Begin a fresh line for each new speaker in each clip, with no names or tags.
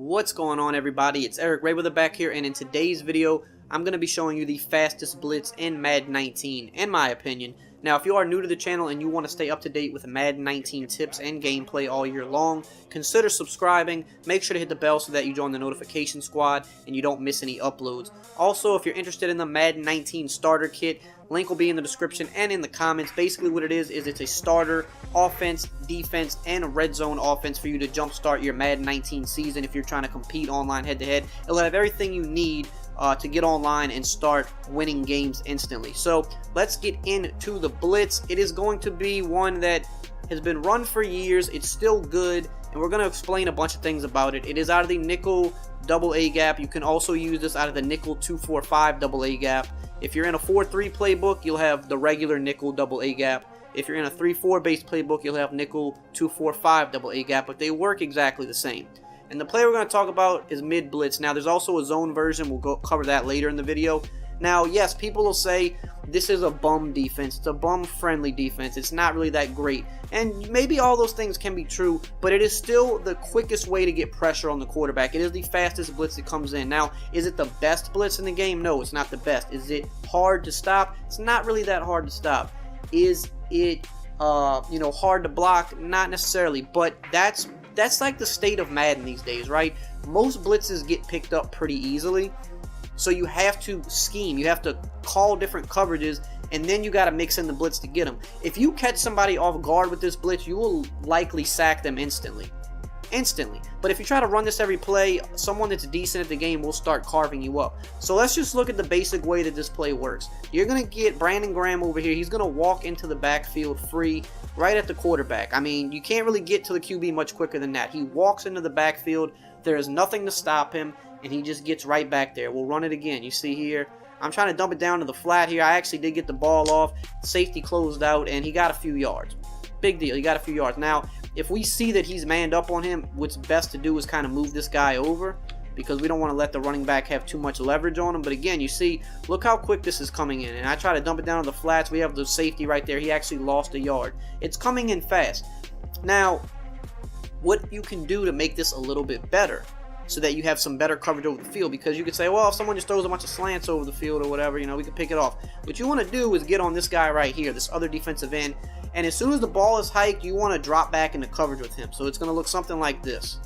What's going on, everybody? It's EricRayweather back here, and in today's video I'm going to be showing you the fastest blitz in Madden 19, in my opinion. Now, if you are new to the channel and you want to stay up to date with Madden 19 tips and gameplay all year long, consider subscribing. Make sure to hit the bell so that you join the notification squad and you don't miss any uploads. Also, if you're interested in the Madden 19 starter kit, link will be in the description and in the comments. Basically what it is it's a starter offense, defense, and a red zone offense for you to jumpstart your Madden 19 season if you're trying to compete online head-to-head. It'll have everything you need to get online and start winning games instantly. So let's get into the blitz. It is going to be one that has been run for years. It's still good, and we're going to explain a bunch of things about it. It is out of the nickel double A gap. You can also use this out of the nickel 2-4-5 double A gap. If you're in a 4-3 playbook, you'll have the regular nickel double A gap. If you're in a 3-4 based playbook, you'll have nickel 2-4-5 double A gap, but they work exactly the same. And the play we're going to talk about is mid blitz. Now, there's also a zone version. We'll cover that later in the video. Now, yes, people will say this is a bum defense. It's a bum-friendly defense. It's not really that great. And maybe all those things can be true, but it is still the quickest way to get pressure on the quarterback. It is the fastest blitz that comes in. Now, is it the best blitz in the game? No, it's not the best. Is it hard to stop? It's not really that hard to stop. Is it, hard to block? Not necessarily, but that's like the state of Madden these days, right? Most blitzes get picked up pretty easily, so you have to scheme. You have to call different coverages, and then you got to mix in the blitz to get them. If you catch somebody off guard with this blitz, you will likely sack them instantly. But if you try to run this every play, someone that's decent at the game will start carving you up. So let's just look at the basic way that this play works. You're going to get Brandon Graham over here. He's going to walk into the backfield free right at the quarterback. I mean, you can't really get to the QB much quicker than that. He walks into the backfield. There is nothing to stop him, and he just gets right back there. We'll run it again. You see here, I'm trying to dump it down to the flat here. I actually did get the ball off. Safety closed out, and he got a few yards. Big deal. He got a few yards. Now, if we see that he's manned up on him, what's best to do is kind of move this guy over, because we don't want to let the running back have too much leverage on him. But again, you see, look how quick this is coming in. And I try to dump it down to the flats. We have the safety right there. He actually lost a yard. It's coming in fast. Now, what you can do to make this a little bit better, so that you have some better coverage over the field, because you could say, well, if someone just throws a bunch of slants over the field or whatever, we can pick it off. What you want to do is get on this guy right here, this other defensive end, and as soon as the ball is hiked, you want to drop back into coverage with him. So it's going to look something like this.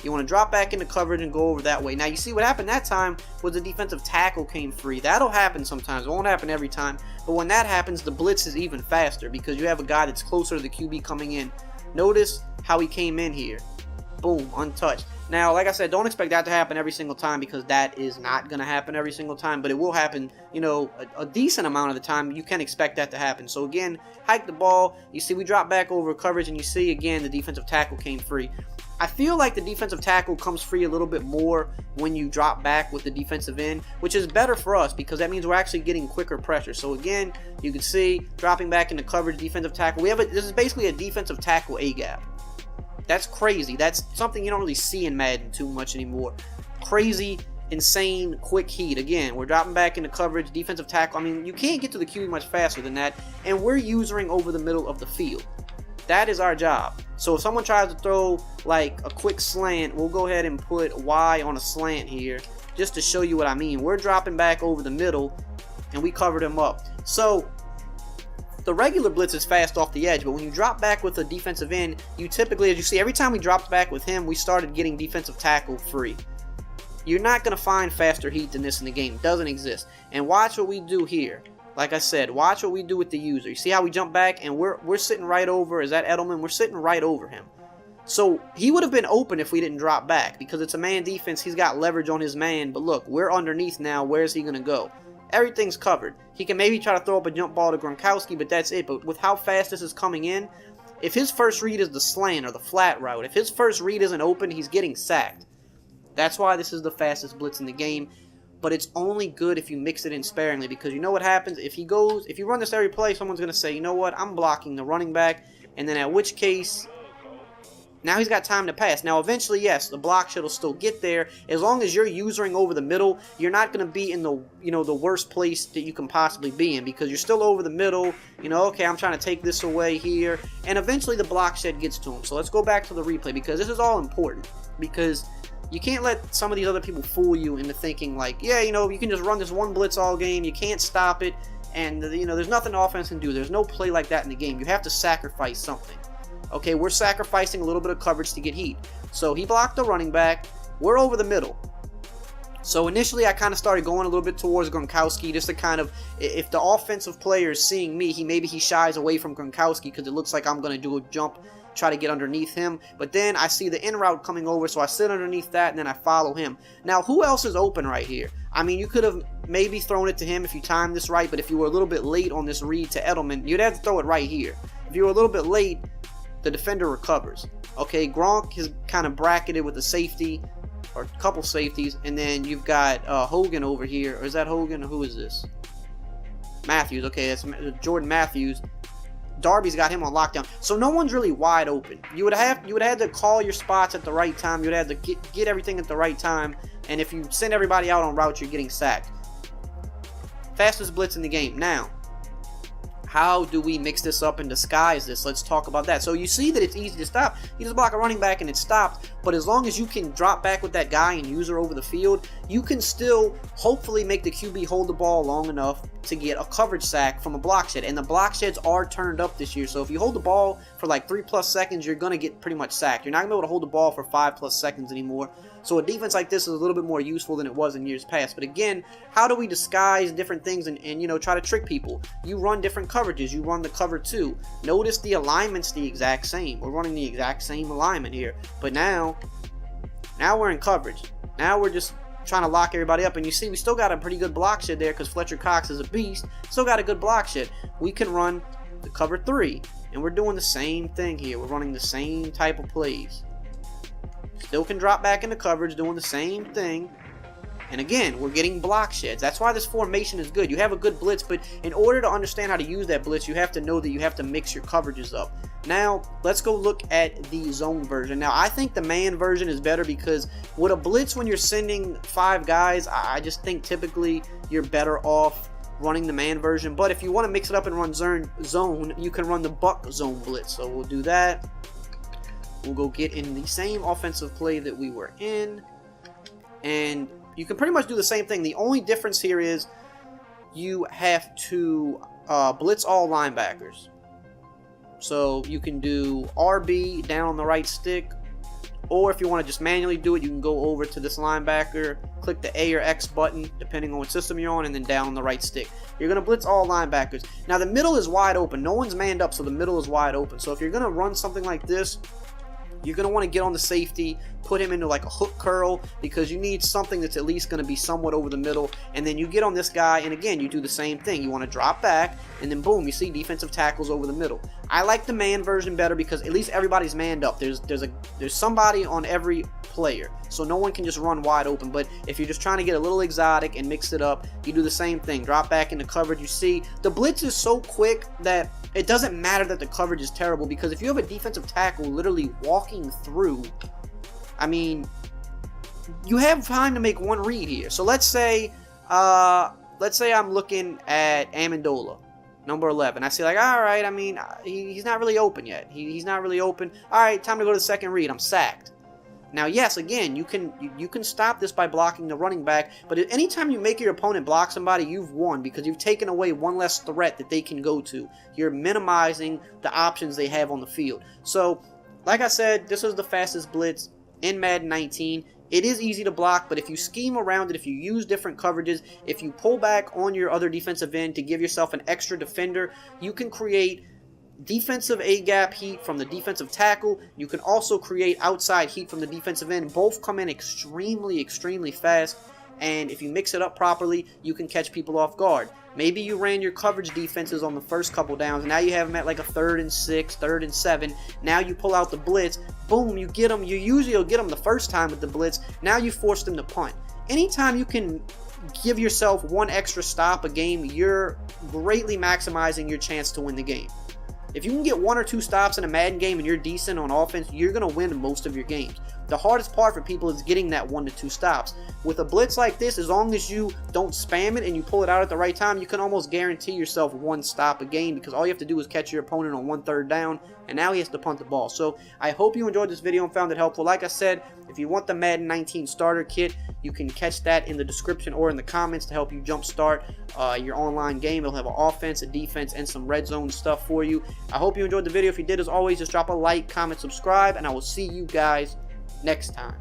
You want to drop back into coverage and go over that way. Now, you see what happened that time was the defensive tackle came free. That'll happen sometimes. It won't happen every time. But when that happens, the blitz is even faster because you have a guy that's closer to the QB coming in. Notice how he came in here. Boom, untouched. Now, like I said, don't expect that to happen every single time, because that is not going to happen every single time, but it will happen, a decent amount of the time. You can expect that to happen. So again, hike the ball. You see we drop back over coverage, and you see again the defensive tackle came free. I feel like the defensive tackle comes free a little bit more when you drop back with the defensive end, which is better for us because that means we're actually getting quicker pressure. So again, you can see dropping back into coverage, defensive tackle. This is basically a defensive tackle A gap. That's crazy. That's something you don't really see in Madden too much anymore. Crazy, insane, quick heat. Again, we're dropping back into coverage, defensive tackle. I mean, you can't get to the QB much faster than that, and we're usering over the middle of the field. That is our job. So if someone tries to throw like a quick slant, we'll go ahead and put Y on a slant here just to show you what I mean. We're dropping back over the middle, and we covered him up. So the regular blitz is fast off the edge, but when you drop back with a defensive end, you typically, as you see, every time we dropped back with him, we started getting defensive tackle free. You're not going to find faster heat than this in the game. It doesn't exist. And watch what we do here. Like I said, watch what we do with the user. You see how we jump back, and we're sitting right over, is that Edelman? We're sitting right over him. So he would have been open if we didn't drop back, because it's a man defense. He's got leverage on his man, but look, we're underneath now. Where's he going to go? Everything's covered. He can maybe try to throw up a jump ball to Gronkowski, but that's it. But with how fast this is coming in, if his first read is the slant or the flat route, if his first read isn't open, he's getting sacked. That's why this is the fastest blitz in the game. But it's only good if you mix it in sparingly, because you know what happens? If you run this every play, someone's going to say, you know what, I'm blocking the running back, and then at which case, now he's got time to pass. Now, eventually, yes, the block shot will still get there. As long as you're usering over the middle, you're not going to be in the, the worst place that you can possibly be in, because you're still over the middle. Okay, I'm trying to take this away here, and eventually the block shed gets to him. So let's go back to the replay, because this is all important, because you can't let some of these other people fool you into thinking like, yeah, you know, you can just run this one blitz all game, you can't stop it, and you know, there's nothing offense can do. There's no play like that in the game. You have to sacrifice something. Okay, we're sacrificing a little bit of coverage to get heat. So he blocked the running back. We're over the middle. So initially I kind of started going a little bit towards Gronkowski just to kind of, if the offensive player is seeing me, maybe he shies away from Gronkowski because it looks like I'm going to do a jump, try to get underneath him. But then I see the in route coming over, so I sit underneath that and then I follow him. Now, who else is open right here? I mean, you could have maybe thrown it to him if you timed this right, but if you were a little bit late on this read to Edelman, you'd have to throw it right here. If you were a little bit late, the defender recovers. Okay, Gronk is kind of bracketed with a safety, or a couple safeties, and then you've got Hogan over here. Or is that Hogan? Or who is this? Matthews. Okay, that's Jordan Matthews. Darby's got him on lockdown, so no one's really wide open. You would have had to call your spots at the right time. You would have to get everything at the right time, and if you send everybody out on routes, you're getting sacked. Fastest blitz in the game. Now, how do we mix this up and disguise this? Let's talk about that. So you see that it's easy to stop. You just block a running back and it's stopped. But as long as you can drop back with that guy and use her over the field, you can still hopefully make the QB hold the ball long enough to get a coverage sack from a block shed. And the block sheds are turned up this year. So if you hold the ball for like 3+ seconds, you're going to get pretty much sacked. You're not going to be able to hold the ball for 5+ seconds anymore. So a defense like this is a little bit more useful than it was in years past. But again, how do we disguise different things and you know, try to trick people? You run different coverages. You run the cover 2. Notice the alignment's the exact same. We're running the exact same alignment here. But now we're in coverage. Now we're just trying to lock everybody up. And you see, we still got a pretty good block shed there because Fletcher Cox is a beast. Still got a good block shed. We can run the cover 3. And we're doing the same thing here. We're running the same type of plays. Still can drop back into coverage, doing the same thing. And again, we're getting block sheds. That's why this formation is good. You have a good blitz, but in order to understand how to use that blitz, you have to know that you have to mix your coverages up. Now, let's go look at the zone version. Now, I think the man version is better because with a blitz, when you're sending 5 guys, I just think typically you're better off running the man version. But if you want to mix it up and run zone, you can run the buck zone blitz. So we'll do that. We'll go get in the same offensive play that we were in. And you can pretty much do the same thing. The only difference here is you have to blitz all linebackers. So you can do RB down on the right stick. Or if you want to just manually do it, you can go over to this linebacker, click the A or X button, depending on what system you're on, and then down on the right stick. You're going to blitz all linebackers. Now the middle is wide open. No one's manned up, so the middle is wide open. So if you're going to run something like this, you're going to want to get on the safety, put him into like a hook curl, because you need something that's at least going to be somewhat over the middle. And then you get on this guy, and again, you do the same thing. You want to drop back, and then boom, you see defensive tackles over the middle. I like the man version better because at least everybody's manned up. There's somebody on every player, so no one can just run wide open. But if you're just trying to get a little exotic and mix it up, you do the same thing. Drop back into coverage. You see, the blitz is so quick that it doesn't matter that the coverage is terrible, because if you have a defensive tackle literally walking through, I mean, you have time to make one read here. So let's say I'm looking at Amendola, number 11. I see like, all right, I mean, he's not really open yet. He's not really open. All right, time to go to the second read. I'm sacked. Now, yes, again, you can stop this by blocking the running back, but anytime you make your opponent block somebody, you've won, because you've taken away one less threat that they can go to. You're minimizing the options they have on the field. So, like I said, this is the fastest blitz in Madden 19. It is easy to block, but if you scheme around it, if you use different coverages, if you pull back on your other defensive end to give yourself an extra defender, you can create defensive A-gap heat from the defensive tackle. You can also create outside heat from the defensive end. Both come in extremely, extremely fast, and if you mix it up properly, you can catch people off guard. Maybe you ran your coverage defenses on the first couple downs, and now you have them at like a 3rd and 6, 3rd and 7. Now you pull out the blitz, boom, you get them. You usually will get them the first time with the blitz. Now you force them to punt. Anytime you can give yourself one extra stop a game, you're greatly maximizing your chance to win the game. If you can get 1 or 2 stops in a Madden game and you're decent on offense, you're going to win most of your games. The hardest part for people is getting that 1 to 2 stops. With a blitz like this, as long as you don't spam it and you pull it out at the right time, you can almost guarantee yourself 1 stop a game, because all you have to do is catch your opponent on 1 3rd down, and now he has to punt the ball. So I hope you enjoyed this video and found it helpful. Like I said, if you want the Madden 19 starter kit, you can catch that in the description or in the comments to help you jumpstart your online game. It'll have an offense, a defense, and some red zone stuff for you. I hope you enjoyed the video. If you did, as always, just drop a like, comment, subscribe, and I will see you guys next time.